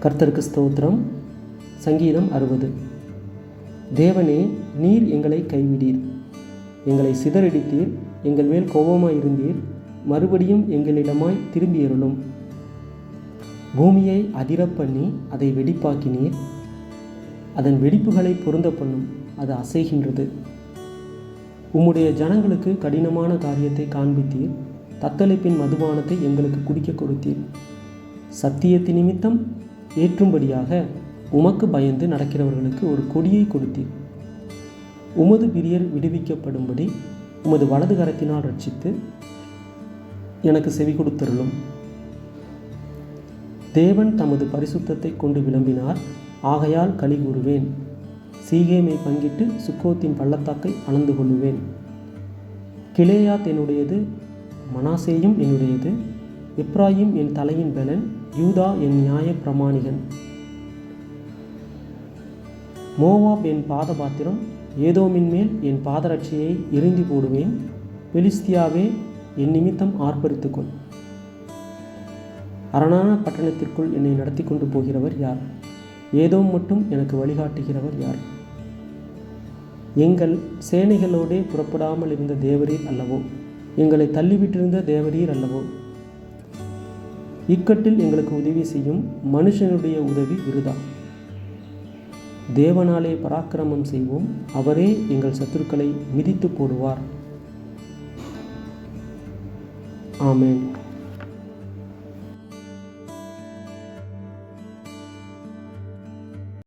கர்த்தருக்கு ஸ்தோத்திரம். சங்கீதம் 60. தேவனே, நீர் எங்களை கைவிடீர், எங்களை சிதறடித்தீர், எங்கள் மேல் கோபமாயிருந்தீர், மறுபடியும் எங்களிடமாய் திரும்பியருளும். பூமியை அதிரப் பண்ணி அதை வெடிப்பாக்கினீர், அதன் வெடிப்புகளை பொருந்த பண்ணும், அது அசைகின்றது. உம்முடைய ஜனங்களுக்கு கடினமான காரியத்தை காண்பித்தீர், தத்தளிப்பின் மதுபானத்தை எங்களுக்கு குடிக்க கொடுத்தீர். சத்தியத்தின் நிமித்தம் ஏற்றும்படியாக உமக்கு பயந்து நடக்கிறவர்களுக்கு ஒரு கொடியை கொடுத்தீர். உமது பிரியர் விடுவிக்கப்படும்படி உமது வலது கரத்தினால் ரட்சித்து எனக்கு செவி கொடுத்தருளும். தேவன் தமது பரிசுத்தத்தை கொண்டு விளம்பினார், ஆகையால் களி கூறுவேன். சீகேமை பங்கிட்டு சுக்கோத்தின் பள்ளத்தாக்கை அளந்து கொள்ளுவேன். கிலேயாத் என்னுடையது, மனாசேயும் என்னுடையது, எப்ராயிம் என் தலையின் பலன், யூதா என் நியாய பிரமாணிகன். மோவாப் என் பாதபாத்திரம், ஏதோமின் மேல் என் பாதரட்சியை எரிந்து போடுவேன். பெலிஸ்தியாவே, என் நிமித்தம் ஆர்ப்பரித்துக்கொள். அரணான பட்டணத்திற்குள் என்னை நடத்தி கொண்டு போகிறவர் யார்? ஏதோம் மட்டும் எனக்கு வழிகாட்டுகிறவர் யார்? எங்கள் சேனைகளோடே புறப்படாமல் இருந்த தேவரீர் அல்லவோ? எங்களை தள்ளிவிட்டிருந்த தேவரீர் அல்லவோ? இக்கட்டில் எங்களுக்கு உதவி செய்யும் மனுஷனுடைய உதவி விருதா. தேவனாலே பராக்கிரமம் செய்வோம், அவரே எங்கள் சத்துருக்களை மிதித்து போடுவார். ஆமென்.